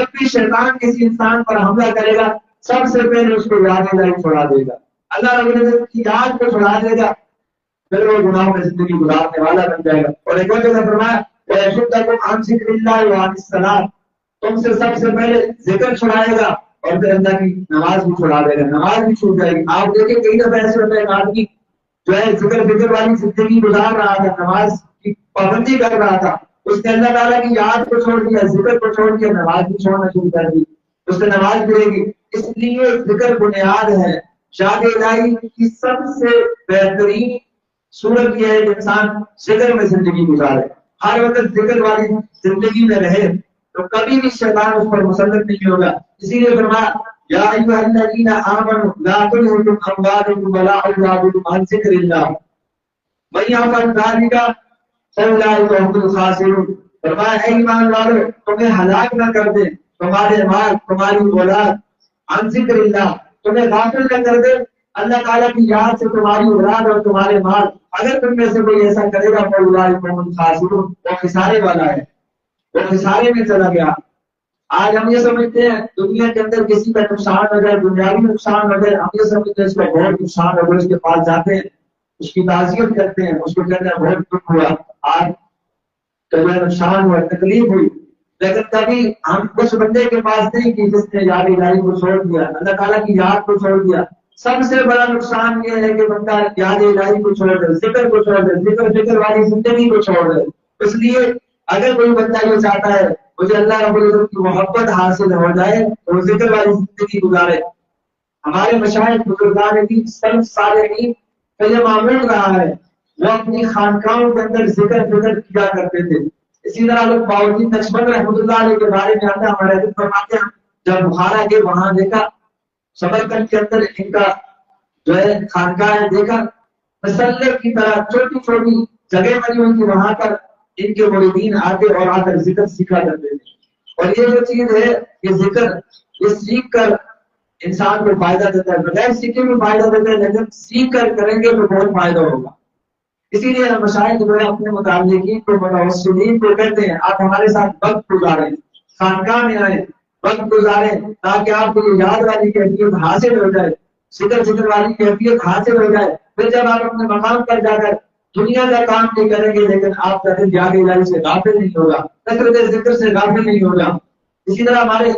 جب بھی شیطان کسی انسان پر حملہ کرے گا سب سے پہلے اس کو یاد الہی چھوڑا دے گا، اللہ رب العزت کی یاد کو چھوڑا دے گا، پھر وہ گناہوں میں زندگی گزارنے والا بن جائے گا۔ اور ایک اور جگہ فرمایا وَيَصُدَّكُمْ عَنْ ذِكْرِ اللَّهِ وَعَنِ الصَّلَاةِ، تم سے سب سے پہلے ذکر چھڑائے گا اور پھر اللہ کی نماز بھی چھڑا دے گا، نماز بھی چھوٹ جائے گی۔ آپ دیکھیں کئی دفعہ ایسے ہوتا ہے ایک آدمی جو ہے ذکر فکر والی زندگی گزار رہا تھا، نماز کی پابندی کر رہا تھا، اس نے اللہ تعالیٰ کی یاد کو چھوڑ دیا، ذکر کو چھوڑ دیا، نماز بھی چھوڑنا شروع کر دی، اس سے نماز گرے گی۔ اس لیے ذکر بنیاد ہے، یاد الہی کی سب سے بہترین صورت یہ ہے کہ انسان ذکر میں زندگی گزارے، ہر وقت ذکر والی زندگی میں رہے تو کبھی بھی شیطان اس پر مسلط نہیں ہوگا۔ اسی لیے فرمایا یا ایھا الذین آمنوا لا تلھکم اموالکم ولا اولادکم عن ذکر اللہ من یفعل ذلک فاولئک هم الخاسرون۔ فرمایا اے ایمان والو تمہیں ہلاک نہ کر دے تمہارے مال تمہاری اولاد عن ذکر اللہ، تمہیں غافل نہ کر دے اللہ تعالیٰ کی یاد سے تمہاری اولاد اور تمہارے مال، اگر تم میں سے کوئی ایسا کرے گا فاولئک هم الخاسرون، وہ خسارے والا ہے، وہ خسارے میں چلا گیا۔ آج ہم یہ سمجھتے ہیں دنیا کے اندر کسی کا نقصان ہو جائے، دنیاوی نقصان ہو جائے، ہم یہ سمجھتے ہیں اس کا بہت نقصان ہو گیا، اس کے پاس جاتے ہیں، اس کی تعزیت کرتے ہیں، اس کو کہتے ہیں بہت دکھ ہوا، آج تمہیں نقصان ہوا، تکلیف ہوئی، لیکن کبھی ہم اس بندے کے پاس نہیں کہ جس نے یاد الہی کو چھوڑ دیا، اللہ تعالیٰ کی یاد کو چھوڑ دیا۔ سب سے بڑا نقصان یہ ہے کہ بندہ یاد الہی کو چھوڑ دے، ذکر کو چھوڑ دے، ذکر والی زندگی کو چھوڑ دے۔ اس لیے اگر کوئی بندہ یہ چاہتا ہے مجھے اللہ رب العزت کی محبت حاصل ہو جائے تو وہ ذکر والی زندگی گزارے۔ ہمارے مشائخ بزرگان دین سلف صالحین کا یہ معمول رہا ہے، وہ اپنی خانقاہوں کے اندر ذکر کیا کرتے تھے۔ اسی طرح لوگ باوجود نقشبند رحمۃ اللہ علیہ کے بارے میں آتا ہے، ہمارے حضرت فرماتے ہیں جب بخارا کے وہاں دیکھا سمرقند کے اندر ان کا جو ہے خانقاہ دیکھا، مسلح کی طرح چھوٹی چھوٹی جگہ بنی ہوئی تھی، وہاں پر ان کے مریدین آتے اور آ کر ذکر سیکھا کرتے تھے۔ اور یہ جو چیز ہے یہ ذکر یہ سیکھ کر انسان کو فائدہ دیتا ہے، بغیر سیکھے بھی فائدہ دیتا ہے، لیکن سیکھ کر کریں گے تو بہت فائدہ ہوگا۔ اسی لیے مشائخ جو ہے اپنے متعلقین کو متوسلین کو کہتے ہیں آپ ہمارے ساتھ وقت گزاریں، خانقاہ میں آئیں، وقت گزاریں تاکہ آپ کو یہ یاد والی کیفیت حاصل ہو جائے، ذکر والی کیفیت حاصل ہو جائے۔ پھر جب آپ اپنے مقام پر جا کر دنیا کا کام نہیں کریں گے لیکن آپ کا دل یاد الہی سے غافل نہیں ہوگا، کثرت ذکر سے غافل نہیں ہوگا۔ اسی طرح ہمارے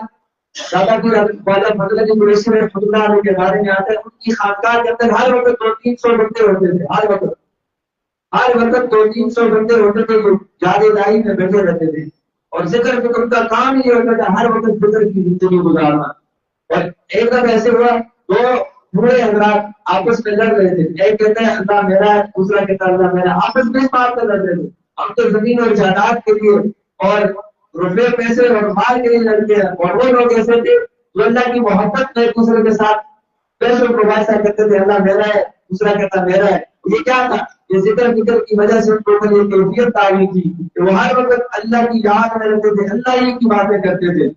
دادا پیر خواجہ فضل علی قریشی رحمۃ اللہ علیہ کے بارے میں آتا ہے، ان کی خانقاہ کے اندر ہر وقت 200-300 بندے ہوتے تھے، ہر وقت 200-300 بندے ہوتے تھے جو یاد الہی میں بیٹھے رہتے تھے، اور ذکر فکر کا کام یہ ہوتا تھا ہر وقت ذکر کی زندگی گزارنا۔ اور ایک دفعہ ایسے ہوا دو بوڑھے حضرات آپس میں لڑ رہے تھے، ایک کہتا ہے اللہ میرا ہے، دوسرا کہتا ہے اللہ میرا، آپس میں اس بات پر لڑ رہے تھے ہم تو زمین اور جائیداد کے لیے اور روپے پیسے اور مال کے لیے لڑتے ہیں، اور وہ لوگ ایسے تھے جو اللہ کی محبت میں ایک دوسرے کے ساتھ پیسوں کو ویسا کرتے تھے، اللہ میرا ہے دوسرا کہتا میرا ہے۔ یہ کیا تھا؟ یہ ذکر کی وجہ سے ان کو یہ کیفیت آ گئی تھی کہ وہ ہر وقت اللہ کی یاد میں رہتے تھے، اللہ ہی کی باتیں کرتے تھے۔